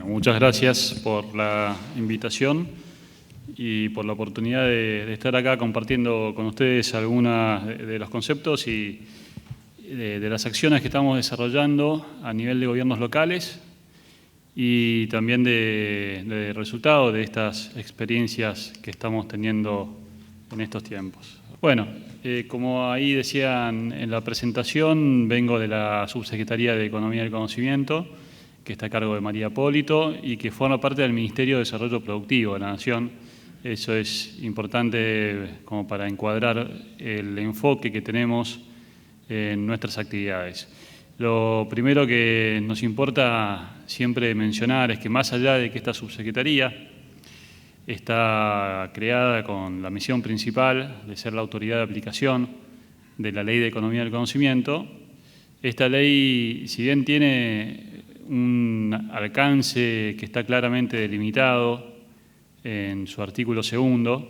Bueno, muchas gracias por la invitación y por la oportunidad de estar acá compartiendo con ustedes algunos de los conceptos y de las acciones que estamos desarrollando a nivel de gobiernos locales y también de resultados de estas experiencias que estamos teniendo en estos tiempos. Bueno, como ahí decían en la presentación, vengo de la Subsecretaría de Economía del Conocimiento, que está a cargo de María Polito y que forma parte del Ministerio de Desarrollo Productivo de la Nación. Eso es importante como para encuadrar el enfoque que tenemos en nuestras actividades. Lo primero que nos importa siempre mencionar es que más allá de que esta subsecretaría está creada con la misión principal de ser la autoridad de aplicación de la Ley de Economía del Conocimiento, esta ley, si bien tiene un alcance que está claramente delimitado en su artículo 2,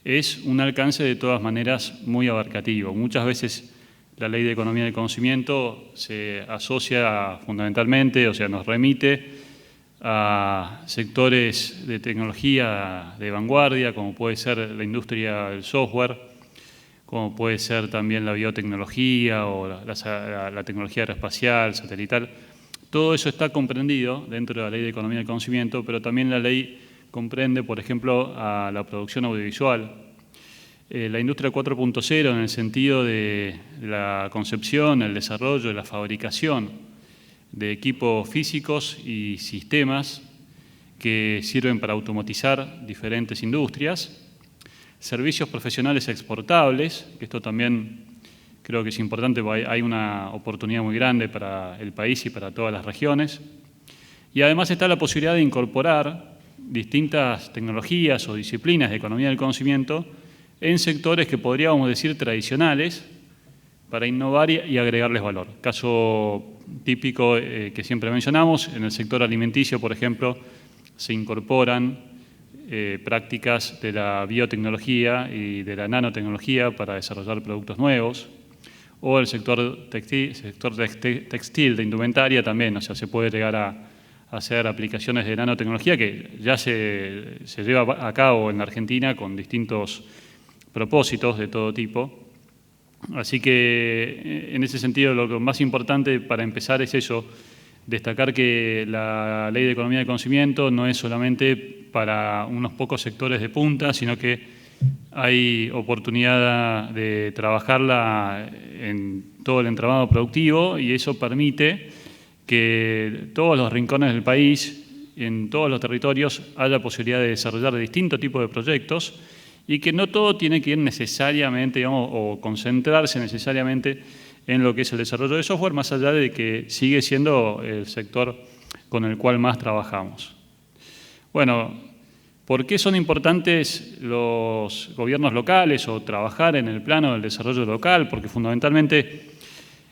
es un alcance de todas maneras muy abarcativo. Muchas veces la Ley de Economía del Conocimiento se asocia fundamentalmente, o sea, nos remite a sectores de tecnología de vanguardia, como puede ser la industria del software, como puede ser también la biotecnología o la tecnología aeroespacial, satelital. Todo eso está comprendido dentro de la Ley de Economía del Conocimiento, pero también la ley comprende, por ejemplo, a la producción audiovisual. La industria 4.0 en el sentido de la concepción, el desarrollo, la fabricación de equipos físicos y sistemas que sirven para automatizar diferentes industrias. Servicios profesionales exportables, que esto también creo que es importante porque hay una oportunidad muy grande para el país y para todas las regiones. Y además está la posibilidad de incorporar distintas tecnologías o disciplinas de economía del conocimiento en sectores que podríamos decir tradicionales para innovar y agregarles valor. Caso típico que siempre mencionamos, en el sector alimenticio, por ejemplo, se incorporan prácticas de la biotecnología y de la nanotecnología para desarrollar productos nuevos. O el sector textil de indumentaria también, o sea, se puede llegar a hacer aplicaciones de nanotecnología que ya se lleva a cabo en la Argentina con distintos propósitos de todo tipo. Así que, en ese sentido, lo más importante para empezar es eso, destacar que la Ley de Economía del Conocimiento no es solamente para unos pocos sectores de punta, sino que hay oportunidad de trabajarla en todo el entramado productivo y eso permite que todos los rincones del país, en todos los territorios, haya posibilidad de desarrollar distintos tipos de proyectos y que no todo tiene que ir necesariamente, digamos, o concentrarse necesariamente en lo que es el desarrollo de software, más allá de que sigue siendo el sector con el cual más trabajamos. Bueno, ¿por qué son importantes los gobiernos locales o trabajar en el plano del desarrollo local? Porque fundamentalmente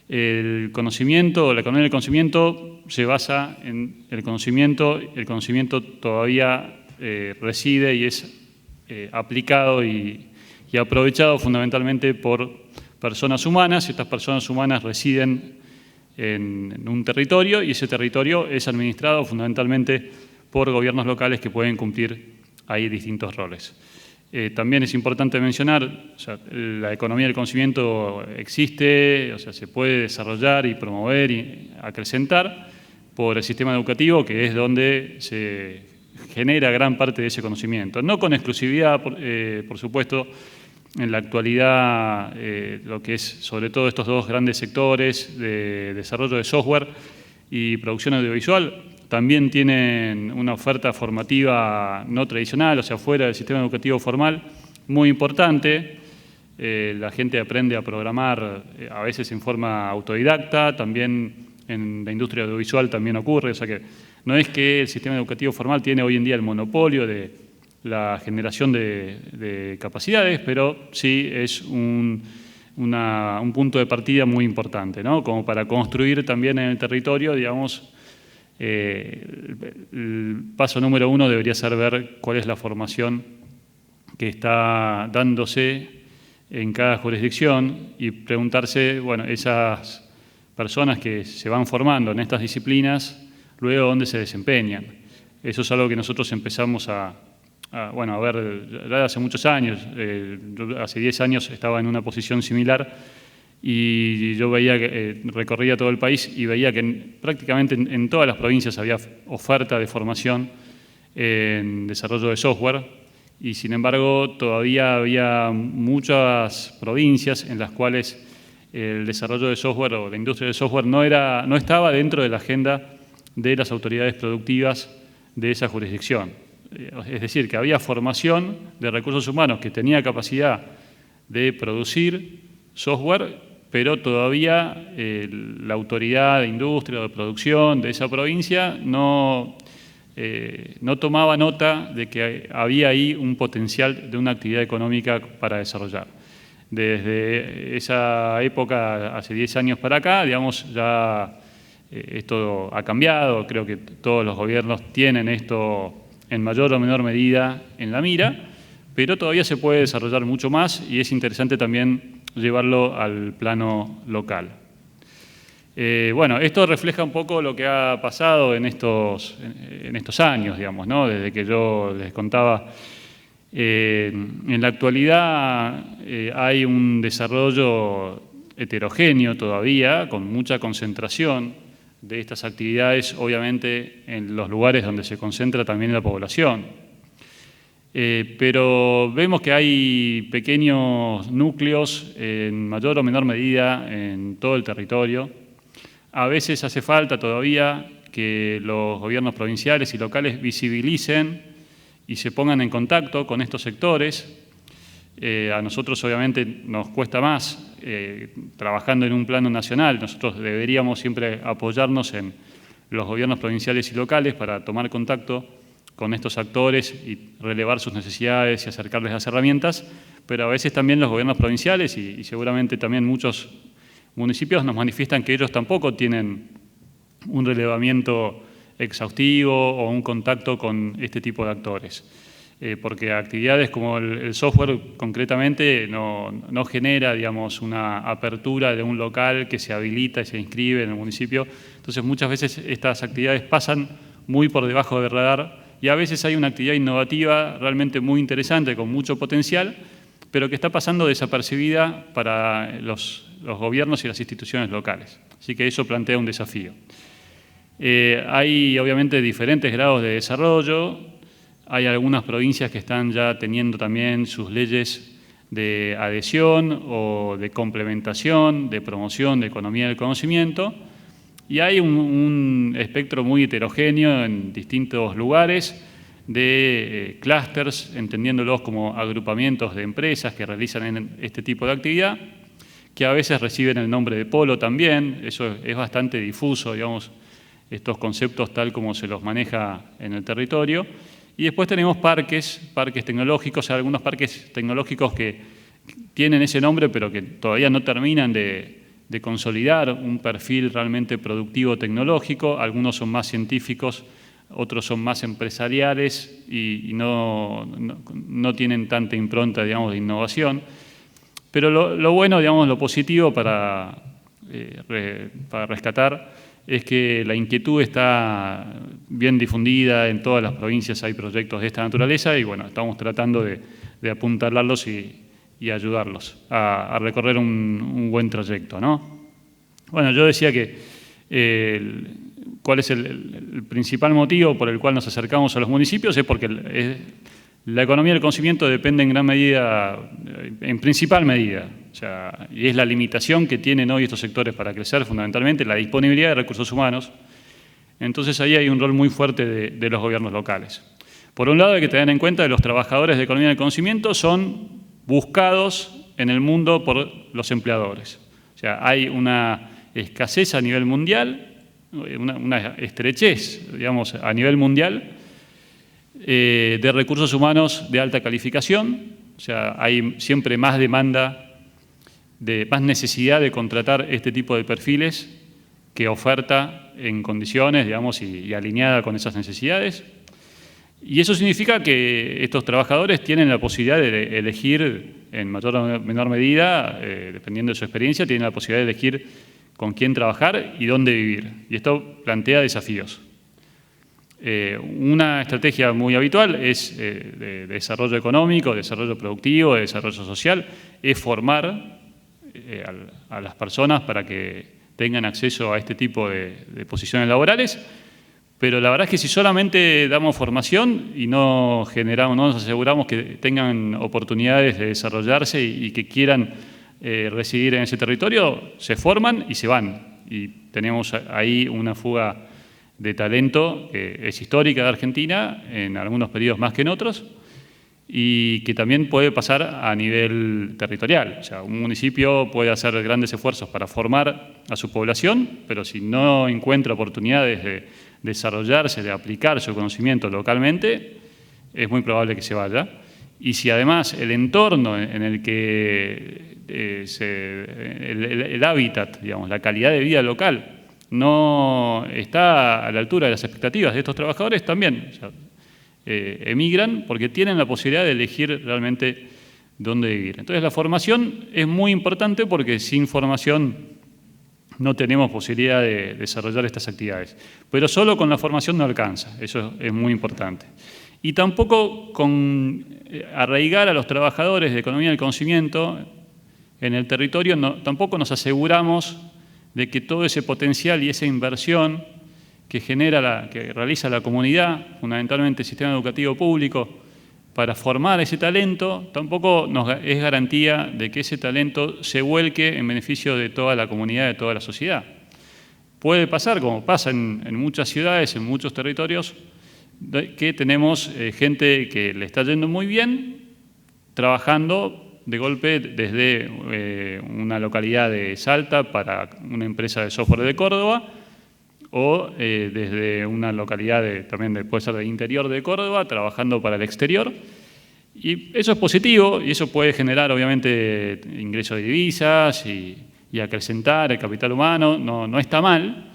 el conocimiento, la economía del conocimiento se basa en el conocimiento todavía reside y es aplicado y aprovechado fundamentalmente por personas humanas. Estas personas humanas residen en un territorio y ese territorio es administrado fundamentalmente por gobiernos locales que pueden cumplir ahí distintos roles. También es importante mencionar, o sea, la economía del conocimiento existe, o sea, se puede desarrollar y promover y acrecentar por el sistema educativo, que es donde se genera gran parte de ese conocimiento. No con exclusividad, por supuesto, en la actualidad, lo que es sobre todo estos dos grandes sectores de desarrollo de software y producción audiovisual, también tienen una oferta formativa no tradicional, o sea, fuera del sistema educativo formal, muy importante. La gente aprende a programar a veces en forma autodidacta, también en la industria audiovisual también ocurre, o sea que no es que el sistema educativo formal tiene hoy en día el monopolio de la generación de capacidades, pero sí es un punto de partida muy importante, ¿no? Como para construir también en el territorio, digamos, el paso número 1 debería ser ver cuál es la formación que está dándose en cada jurisdicción y preguntarse, bueno, esas personas que se van formando en estas disciplinas luego dónde se desempeñan. Eso es algo que nosotros empezamos a ver ya hace muchos años. Yo hace 10 años estaba en una posición similar y yo veía que recorría todo el país y veía que prácticamente en todas las provincias había oferta de formación en desarrollo de software y sin embargo todavía había muchas provincias en las cuales el desarrollo de software o la industria del software no estaba dentro de la agenda de las autoridades productivas de esa jurisdicción. Es decir, que había formación de recursos humanos que tenía capacidad de producir software, pero todavía la autoridad de industria o de producción de esa provincia no tomaba nota de que había ahí un potencial de una actividad económica para desarrollar. Desde esa época, hace 10 años para acá, digamos, ya esto ha cambiado. Creo que todos los gobiernos tienen esto en mayor o menor medida en la mira, pero todavía se puede desarrollar mucho más y es interesante también llevarlo al plano local. Esto refleja un poco lo que ha pasado en estos años, digamos, ¿no? Desde que yo les contaba. En la actualidad hay un desarrollo heterogéneo todavía, con mucha concentración de estas actividades, obviamente en los lugares donde se concentra también la población. Pero vemos que hay pequeños núcleos en mayor o menor medida en todo el territorio. A veces hace falta todavía que los gobiernos provinciales y locales visibilicen y se pongan en contacto con estos sectores. A nosotros obviamente nos cuesta más trabajando en un plano nacional. Nosotros deberíamos siempre apoyarnos en los gobiernos provinciales y locales para tomar contacto con estos actores y relevar sus necesidades y acercarles las herramientas, pero a veces también los gobiernos provinciales y seguramente también muchos municipios nos manifiestan que ellos tampoco tienen un relevamiento exhaustivo o un contacto con este tipo de actores. Porque actividades como el software concretamente no genera, digamos, una apertura de un local que se habilita y se inscribe en el municipio. Entonces, muchas veces estas actividades pasan muy por debajo del radar y a veces hay una actividad innovativa realmente muy interesante, con mucho potencial, pero que está pasando desapercibida para los gobiernos y las instituciones locales. Así que eso plantea un desafío. Hay obviamente diferentes grados de desarrollo. Hay algunas provincias que están ya teniendo también sus leyes de adhesión o de complementación, de promoción de economía del conocimiento. Y hay un espectro muy heterogéneo en distintos lugares de clústeres, entendiéndolos como agrupamientos de empresas que realizan este tipo de actividad, que a veces reciben el nombre de polo también. Eso es bastante difuso, digamos, estos conceptos tal como se los maneja en el territorio. Y después tenemos parques tecnológicos, algunos parques tecnológicos que tienen ese nombre, pero que todavía no terminan de consolidar un perfil realmente productivo tecnológico. Algunos son más científicos, otros son más empresariales y no tienen tanta impronta, digamos, de innovación. Pero lo bueno, digamos, lo positivo para rescatar es que la inquietud está bien difundida, en todas las provincias hay proyectos de esta naturaleza y bueno, estamos tratando de apuntalarlos y ayudarlos a recorrer un buen trayecto, ¿no? Bueno, yo decía que cuál es el principal motivo por el cual nos acercamos a los municipios es porque la economía del conocimiento depende en gran medida, en principal medida, o sea, y es la limitación que tienen hoy estos sectores para crecer, fundamentalmente la disponibilidad de recursos humanos. Entonces ahí hay un rol muy fuerte de los gobiernos locales. Por un lado hay que tener en cuenta que los trabajadores de economía del conocimiento son buscados en el mundo por los empleadores. O sea, hay una escasez a nivel mundial, una estrechez, digamos, a nivel mundial, de recursos humanos de alta calificación. O sea, hay siempre más demanda, más necesidad de contratar este tipo de perfiles que oferta en condiciones, digamos, y alineada con esas necesidades. Y eso significa que estos trabajadores tienen la posibilidad de elegir, en mayor o menor medida, dependiendo de su experiencia, tienen la posibilidad de elegir con quién trabajar y dónde vivir. Y esto plantea desafíos. Una estrategia muy habitual es de desarrollo económico, desarrollo productivo, de desarrollo social, es formar a las personas para que tengan acceso a este tipo de posiciones laborales, pero la verdad es que si solamente damos formación y no nos aseguramos que tengan oportunidades de desarrollarse y que quieran residir en ese territorio, se forman y se van. Y tenemos ahí una fuga de talento que es histórica de Argentina, en algunos periodos más que en otros, y que también puede pasar a nivel territorial. O sea, un municipio puede hacer grandes esfuerzos para formar a su población, pero si no encuentra oportunidades de desarrollarse, de aplicar su conocimiento localmente, es muy probable que se vaya. Y si además el entorno en el que el hábitat, digamos, la calidad de vida local, no está a la altura de las expectativas de estos trabajadores, también emigran porque tienen la posibilidad de elegir realmente dónde vivir. Entonces la formación es muy importante porque sin formación no tenemos posibilidad de desarrollar estas actividades. Pero solo con la formación no alcanza, eso es muy importante. Y tampoco con arraigar a los trabajadores de economía del conocimiento en el territorio, tampoco nos aseguramos de que todo ese potencial y esa inversión que realiza la comunidad, fundamentalmente el sistema educativo público, para formar ese talento, tampoco es garantía de que ese talento se vuelque en beneficio de toda la comunidad, de toda la sociedad. Puede pasar, como pasa en muchas ciudades, en muchos territorios, que tenemos gente que le está yendo muy bien, trabajando de golpe desde una localidad de Salta para una empresa de software de Córdoba, o desde una localidad puede ser del interior de Córdoba, trabajando para el exterior. Y eso es positivo y eso puede generar, obviamente, ingresos de divisas y acrecentar el capital humano, no está mal,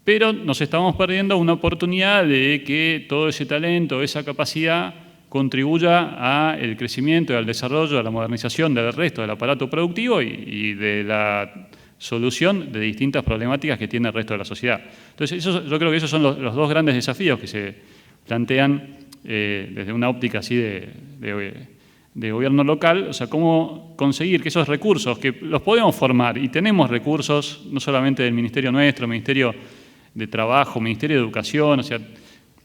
pero nos estamos perdiendo una oportunidad de que todo ese talento, esa capacidad, contribuya al crecimiento y al desarrollo, a la modernización del resto del aparato productivo y de la solución de distintas problemáticas que tiene el resto de la sociedad. Entonces, yo creo que esos son los dos grandes desafíos que se plantean desde una óptica así de gobierno local, o sea, cómo conseguir que esos recursos, que los podemos formar y tenemos recursos, no solamente del Ministerio nuestro, Ministerio de Trabajo, Ministerio de Educación, o sea,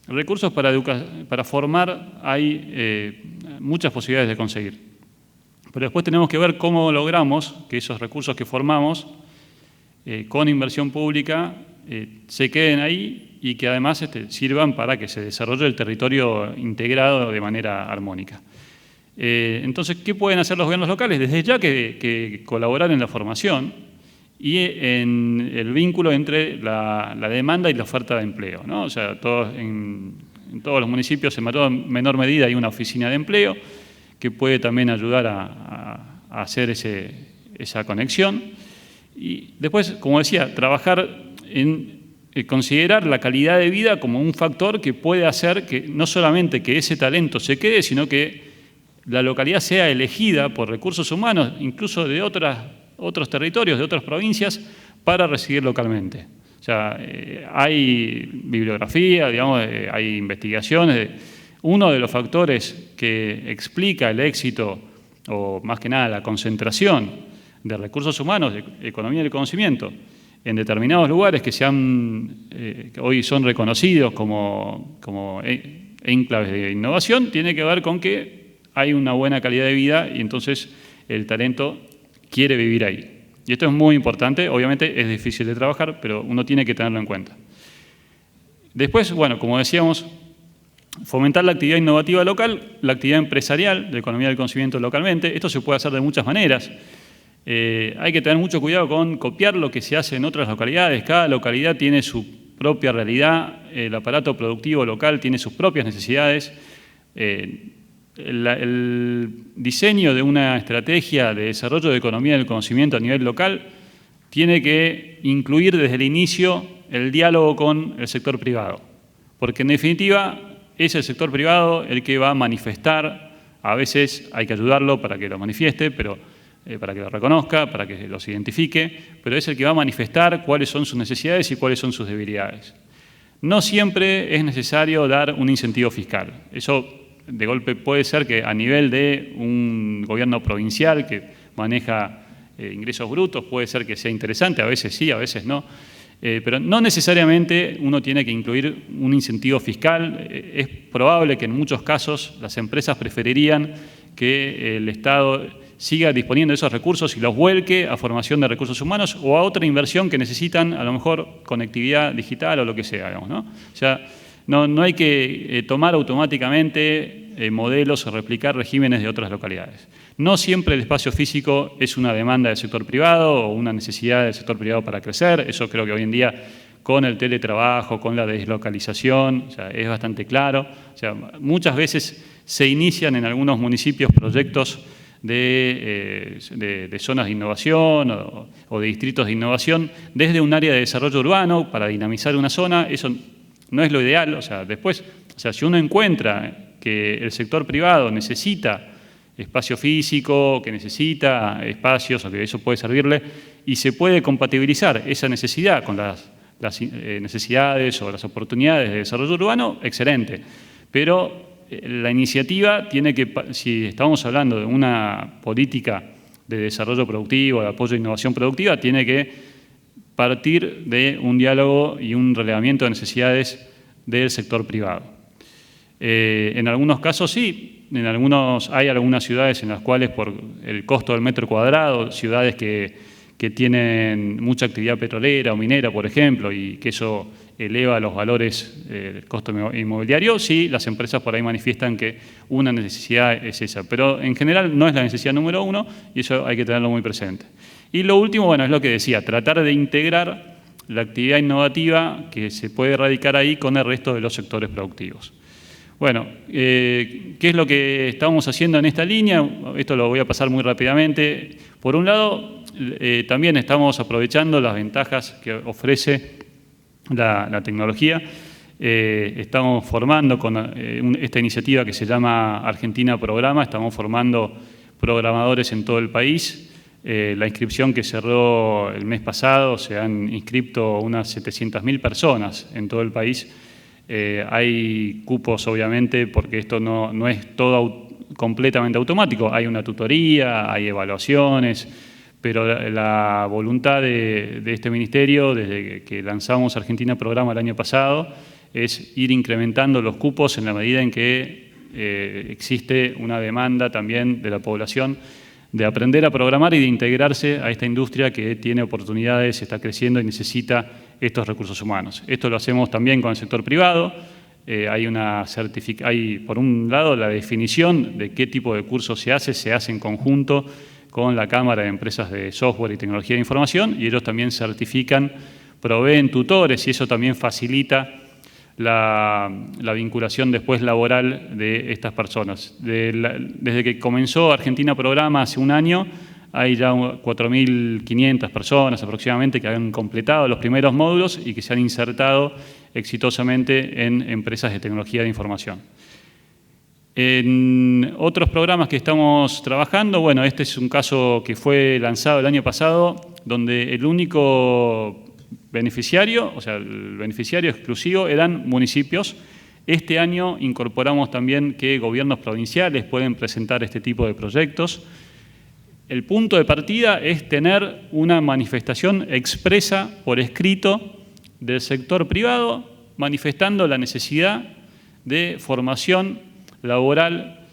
recursos para formar hay muchas posibilidades de conseguir. Pero después tenemos que ver cómo logramos que esos recursos que formamos con inversión pública se queden ahí y que además sirvan para que se desarrolle el territorio integrado de manera armónica. Entonces, ¿qué pueden hacer los gobiernos locales? Desde ya que colaborar en la formación y en el vínculo entre la demanda y la oferta de empleo, ¿no? O sea, en todos los municipios, en menor medida, hay una oficina de empleo que puede también ayudar a hacer esa conexión. Y después, como decía, trabajar en considerar la calidad de vida como un factor que puede hacer que no solamente que ese talento se quede, sino que la localidad sea elegida por recursos humanos, incluso de otros territorios, de otras provincias, para residir localmente. O sea, hay bibliografía, digamos, hay investigaciones. Uno de los factores que explica el éxito, o más que nada la concentración de recursos humanos, de economía del conocimiento, en determinados lugares que que hoy son reconocidos como enclaves de innovación, tiene que ver con que hay una buena calidad de vida y entonces el talento quiere vivir ahí. Y esto es muy importante, obviamente es difícil de trabajar, pero uno tiene que tenerlo en cuenta. Después, bueno, como decíamos, fomentar la actividad innovativa local, la actividad empresarial de economía del conocimiento localmente. Esto se puede hacer de muchas maneras. Hay que tener mucho cuidado con copiar lo que se hace en otras localidades. Cada localidad tiene su propia realidad, el aparato productivo local tiene sus propias necesidades. El diseño de una estrategia de desarrollo de economía del conocimiento a nivel local tiene que incluir desde el inicio el diálogo con el sector privado, porque en definitiva es el sector privado el que va a manifestar, a veces hay que ayudarlo para que lo manifieste, para que lo reconozca, para que los identifique, pero es el que va a manifestar cuáles son sus necesidades y cuáles son sus debilidades. No siempre es necesario dar un incentivo fiscal. Eso de golpe puede ser que a nivel de un gobierno provincial que maneja ingresos brutos, puede ser que sea interesante, a veces sí, a veces no. Pero no necesariamente uno tiene que incluir un incentivo fiscal. Es probable que en muchos casos las empresas preferirían que el Estado siga disponiendo de esos recursos y los vuelque a formación de recursos humanos o a otra inversión que necesitan, a lo mejor conectividad digital o lo que sea, digamos, ¿no? O sea, no hay que tomar automáticamente modelos o replicar regímenes de otras localidades. No siempre el espacio físico es una demanda del sector privado o una necesidad del sector privado para crecer. Eso creo que hoy en día, con el teletrabajo, con la deslocalización, o sea, es bastante claro. O sea, muchas veces se inician en algunos municipios proyectos de zonas de innovación o de distritos de innovación desde un área de desarrollo urbano para dinamizar una zona. Eso no es lo ideal. O sea, después, si uno encuentra que el sector privado necesita espacio físico, que necesita espacios o que eso puede servirle y se puede compatibilizar esa necesidad con las necesidades o las oportunidades de desarrollo urbano, excelente. Pero la iniciativa tiene que, si estamos hablando de una política de desarrollo productivo, de apoyo a innovación productiva, tiene que partir de un diálogo y un relevamiento de necesidades del sector privado. En algunos casos sí, hay algunas ciudades en las cuales por el costo del metro cuadrado, ciudades que tienen mucha actividad petrolera o minera, por ejemplo, y que eso eleva los valores del costo inmobiliario, sí, las empresas por ahí manifiestan que una necesidad es esa, pero en general no es la necesidad número uno y eso hay que tenerlo muy presente. Y lo último, bueno, es lo que decía, tratar de integrar la actividad innovativa que se puede erradicar ahí con el resto de los sectores productivos. Bueno, ¿qué es lo que estamos haciendo en esta línea? Esto lo voy a pasar muy rápidamente. Por un lado, también estamos aprovechando las ventajas que ofrece la tecnología. Estamos formando con esta iniciativa que se llama Argentina Programa, estamos formando programadores en todo el país. La inscripción que cerró el mes pasado, se han inscrito unas 700.000 personas en todo el país. Hay cupos, obviamente, porque esto no es todo completamente automático. Hay una tutoría, hay evaluaciones, pero la voluntad de este ministerio, desde que lanzamos Argentina Programa el año pasado, es ir incrementando los cupos en la medida en que existe una demanda también de la población de aprender a programar y de integrarse a esta industria que tiene oportunidades, está creciendo y necesita estos recursos humanos. Esto lo hacemos también con el sector privado. Hay, por un lado, la definición de qué tipo de cursos se hace en conjunto con la Cámara de Empresas de Software y Tecnología de Información, y ellos también certifican, proveen tutores, y eso también facilita la vinculación después laboral de estas personas. Desde que comenzó Argentina Programa hace un año, hay ya 4.500 personas aproximadamente que han completado los primeros módulos y que se han insertado exitosamente en empresas de tecnología de información. En otros programas que estamos trabajando, bueno, este es un caso que fue lanzado el año pasado, donde el único beneficiario, o sea, el beneficiario exclusivo eran municipios. Este año incorporamos también que gobiernos provinciales pueden presentar este tipo de proyectos. El punto de partida es tener una manifestación expresa por escrito del sector privado, manifestando la necesidad de formación laboral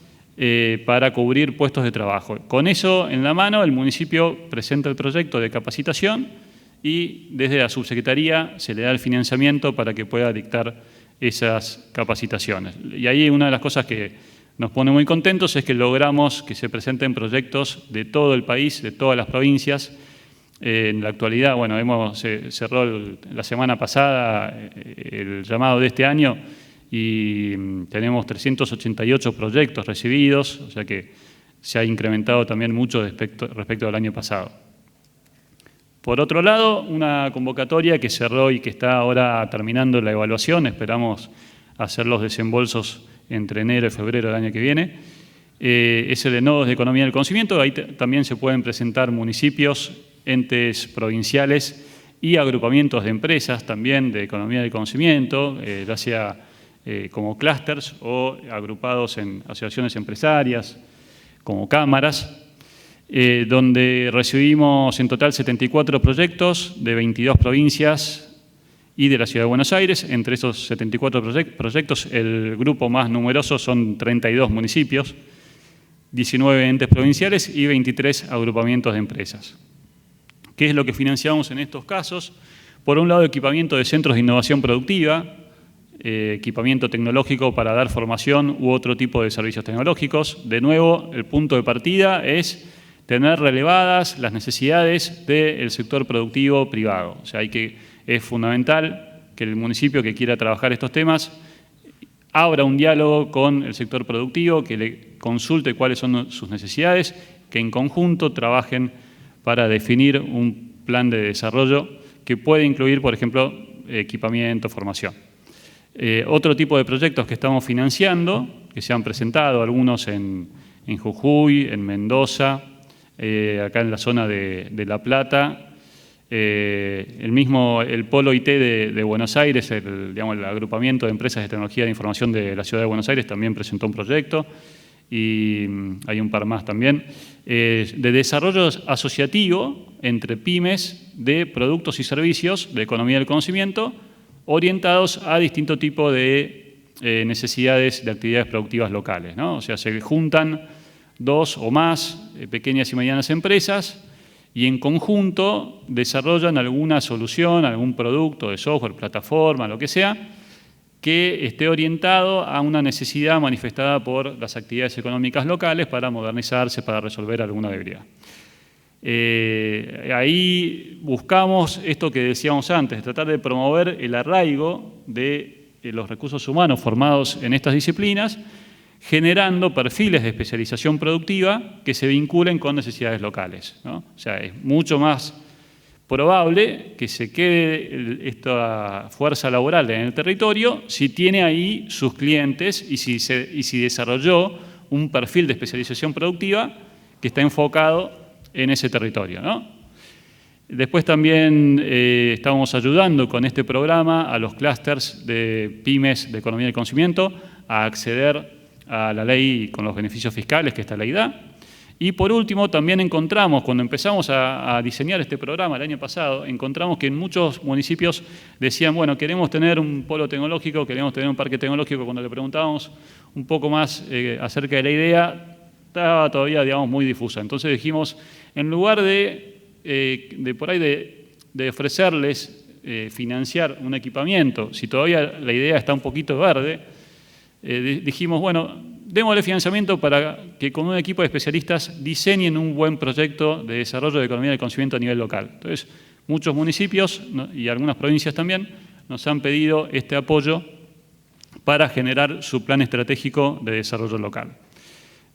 para cubrir puestos de trabajo. Con eso en la mano, el municipio presenta el proyecto de capacitación y desde la subsecretaría se le da el financiamiento para que pueda dictar esas capacitaciones. Y ahí una de las cosas que nos pone muy contentos es que logramos que se presenten proyectos de todo el país, de todas las provincias. En la actualidad, bueno, cerró la semana pasada el llamado de este año y tenemos 388 proyectos recibidos, o sea que se ha incrementado también mucho respecto al año pasado. Por otro lado, una convocatoria que cerró y que está ahora terminando la evaluación, esperamos hacer los desembolsos entre enero y febrero del año que viene, es el de nodos de economía del conocimiento. Ahí también se pueden presentar municipios, entes provinciales y agrupamientos de empresas también de economía del conocimiento, ya sea como clústeres o agrupados en asociaciones empresarias, como cámaras, donde recibimos en total 74 proyectos de 22 provincias y de la Ciudad de Buenos Aires. Entre esos 74 proyectos, el grupo más numeroso son 32 municipios, 19 entes provinciales y 23 agrupamientos de empresas. ¿Qué es lo que financiamos en estos casos? Por un lado, equipamiento de centros de innovación productiva, equipamiento tecnológico para dar formación u otro tipo de servicios tecnológicos. De nuevo, el punto de partida es tener relevadas las necesidades del sector productivo privado. O sea, es fundamental que el municipio que quiera trabajar estos temas abra un diálogo con el sector productivo, que le consulte cuáles son sus necesidades, que en conjunto trabajen para definir un plan de desarrollo que puede incluir, por ejemplo, equipamiento, formación. Otro tipo de proyectos que estamos financiando, que se han presentado, algunos en Jujuy, en Mendoza, acá en la zona de La Plata, el Polo IT de Buenos Aires, el agrupamiento de empresas de tecnología de información de la Ciudad de Buenos Aires también presentó un proyecto, y hay un par más también, de desarrollo asociativo entre pymes de productos y servicios de economía del conocimiento orientados a distintos tipos de necesidades de actividades productivas locales, ¿no? O sea, se juntan 2 o más pequeñas y medianas empresas y en conjunto desarrollan alguna solución, algún producto de software, plataforma, lo que sea, que esté orientado a una necesidad manifestada por las actividades económicas locales para modernizarse, para resolver alguna debilidad. Ahí buscamos esto que decíamos antes, tratar de promover el arraigo de los recursos humanos formados en estas disciplinas, generando perfiles de especialización productiva que se vinculen con necesidades locales, ¿no? O sea, es mucho más probable que se quede esta fuerza laboral en el territorio si tiene ahí sus clientes y si desarrolló un perfil de especialización productiva que está enfocado en ese territorio, ¿no? Después también estamos ayudando con este programa a los clústeres de pymes de economía del conocimiento a acceder a la ley con los beneficios fiscales que esta ley da. Y por último, también encontramos, cuando empezamos a diseñar este programa el año pasado, encontramos que en muchos municipios decían, bueno, queremos tener un polo tecnológico, queremos tener un parque tecnológico. Cuando le preguntábamos un poco más acerca de la idea, estaba todavía, digamos, muy difusa. Entonces dijimos, en lugar de ofrecerles financiar un equipamiento, si todavía la idea está un poquito verde, dijimos, bueno, démosle financiamiento para que con un equipo de especialistas diseñen un buen proyecto de desarrollo de economía del conocimiento a nivel local. Entonces, muchos municipios y algunas provincias también nos han pedido este apoyo para generar su plan estratégico de desarrollo local.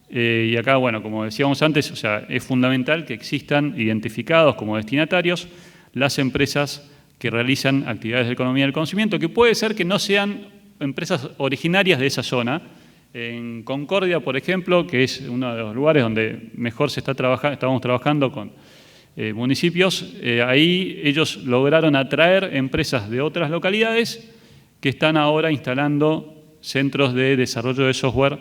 Y acá, bueno, como decíamos antes, o sea, es fundamental que existan identificados como destinatarios las empresas que realizan actividades de economía del conocimiento, que puede ser que no sean empresas originarias de esa zona. En Concordia, por ejemplo, que es uno de los lugares donde mejor estamos trabajando con municipios, ahí ellos lograron atraer empresas de otras localidades que están ahora instalando centros de desarrollo de software,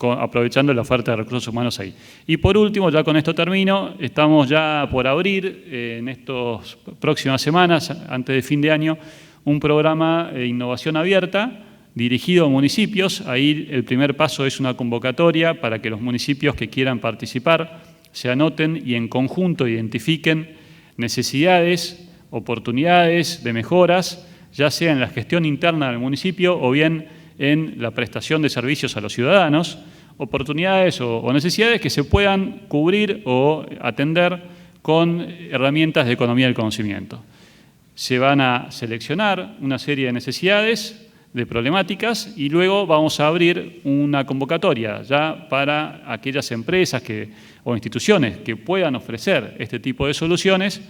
aprovechando la oferta de recursos humanos ahí. Y por último, ya con esto termino, estamos ya por abrir en estas próximas semanas, antes de fin de año, un programa de innovación abierta dirigido a municipios. Ahí el primer paso es una convocatoria para que los municipios que quieran participar se anoten y en conjunto identifiquen necesidades, oportunidades de mejoras, ya sea en la gestión interna del municipio o bien en la prestación de servicios a los ciudadanos, oportunidades o necesidades que se puedan cubrir o atender con herramientas de economía del conocimiento. Se van a seleccionar una serie de necesidades, de problemáticas, y luego vamos a abrir una convocatoria ya para aquellas empresas o instituciones que puedan ofrecer este tipo de soluciones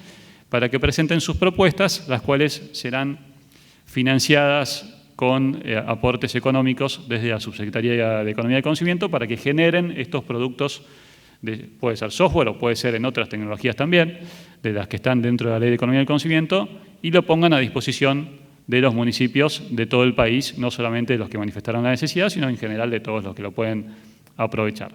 para que presenten sus propuestas, las cuales serán financiadas con aportes económicos desde la Subsecretaría de Economía y Conocimiento para que generen estos productos puede ser software o puede ser en otras tecnologías también, de las que están dentro de la Ley de Economía del Conocimiento, y lo pongan a disposición de los municipios de todo el país, no solamente de los que manifestaron la necesidad, sino en general de todos los que lo pueden aprovechar.